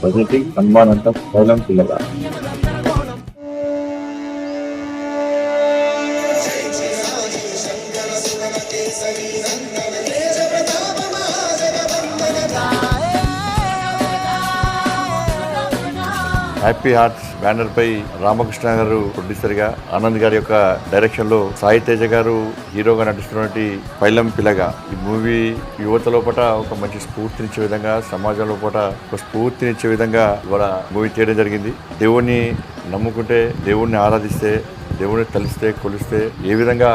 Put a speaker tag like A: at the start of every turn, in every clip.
A: presenting Hanmanantam Pailam Pilaga. Happy hearts banner పై Ramakrishna garu producer గా, ఆనంద్ గారి యొక్క డైరెక్షన్ లో సాయి తేజ గారు హీరోగా నటిస్తున్నటువంటి పైలం పిల్లగా ఈ మూవీ యువత లోపల ఒక మంచి స్ఫూర్తినిచ్చే విధంగా, సమాజం లోపల ఒక స్ఫూర్తినిచ్చే విధంగా ఇవాళ మూవీ తీయడం జరిగింది. దేవుణ్ణి నమ్ముకుంటే, దేవుణ్ణి ఆరాధిస్తే, దేవుణ్ణి తలిస్తే, కొలిస్తే ఏ విధంగా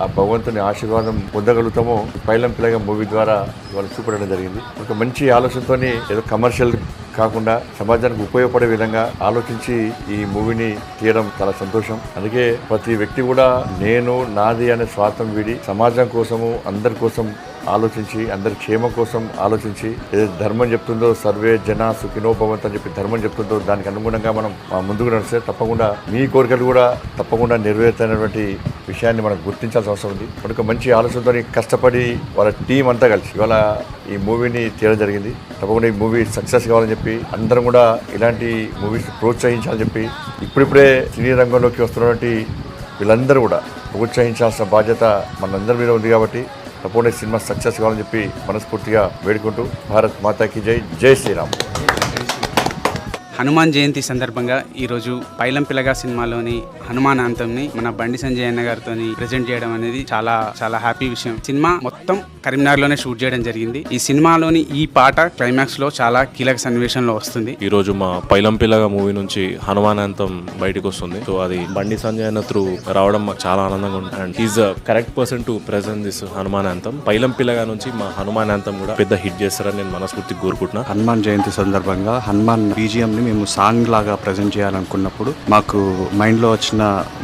A: ఆ భగవంతుని ఆశీర్వాదం పొందగలుగుతామో పైలం పిల్లగా మూవీ ద్వారా ఇవాళ చూపడం జరిగింది. ఒక మంచి ఆలోచనతోని ఏదో కమర్షియల్ కాకుండా సమాజానికి ఉపయోగపడే విధంగా ఆలోచించి ఈ మూవీని తీయడం చాలా సంతోషం. అందుకే ప్రతి వ్యక్తి కూడా నేను నాది అనే స్వార్థం వీడి సమాజం కోసము, అందరి కోసం ఆలోచించి, అందరి క్షేమం కోసం ఆలోచించి, ఏదైతే ధర్మం చెప్తుందో సర్వే జన సుఖినో భవంతు అని చెప్పి ధర్మం చెప్తుందో దానికి అనుగుణంగా మనం ముందుకు నడిస్తే తప్పకుండా మీ కోరికలు కూడా తప్పకుండా నెరవేరుతున్నటువంటి విషయాన్ని మనం గుర్తించాల్సిన అవసరం ఉంది. మనకు మంచి ఆలోచనతో కష్టపడి వాళ్ళ టీం అంతా కలిసి ఇవాళ ఈ మూవీని తీయడం జరిగింది. తప్పకుండా ఈ మూవీ సక్సెస్ కావాలని చెప్పి అందరం కూడా ఇలాంటి మూవీస్ ప్రోత్సహించాలని చెప్పి ఇప్పుడిప్పుడే సినీ రంగంలోకి వస్తున్నటువంటి వీళ్ళందరూ కూడా ప్రోత్సహించాల్సిన బాధ్యత మనందరి మీద ఉంది. కాబట్టి తప్పకుండా సినిమా సక్సెస్ కావాలని చెప్పి మనస్ఫూర్తిగా వేడుకుంటూ భారత్ మాతాకి జై, జై శ్రీరామ్.
B: హనుమాన్ జయంతి సందర్భంగా ఈరోజు పైలం పిల్లగా సినిమాలోని హనుమాన్ అంతంని మన బండి సంజయ్ అన్న గారితో ప్రెజెంట్ చేయడం అనేది చాలా చాలా హ్యాపీ విషయం. సినిమా మొత్తం కరీంనగర్లోనే షూట్ చేయడం జరిగింది. ఈ సినిమాలోని ఈ పాట క్లైమాక్స్ లో చాలా కీలక సన్నివేశంలో వస్తుంది.
C: ఈ రోజు మా పైలం పిల్లగా మూవీ నుంచి హనుమాన్ అంతం బయటకు వస్తుంది. సో అది బండి సంజయ్ అన్న త్రూ రావడం మాకు చాలా ఆనందంగా ఉంది. And is the correct person to present this Hanuman అంతం. పైలం పిల్లగా నుంచి మా హనుమాన్ అంతం కూడా పెద్ద హిట్ చేస్తారని నేను మనస్ఫూర్తిగా కోరుకుంటున్నా.
D: హనుమాన్ జయంతి సందర్భంగా హనుమాన్ బీజిఎం ని మేము సాంగ్ లాగా ప్రజెంట్ చేయాలనుకున్నప్పుడు మాకు మైండ్ లో వచ్చిన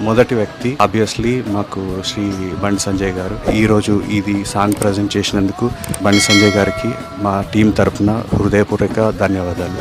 D: మొదటి వ్యక్తి ఆబ్వియస్లీ మాకు శ్రీ బండి సంజయ్ గారు. ఈ రోజు ఇది సాంగ్ ప్రజెంట్ చేసినందుకు బండి సంజయ్ గారికి మా టీం తరఫున హృదయపూర్వక ధన్యవాదాలు.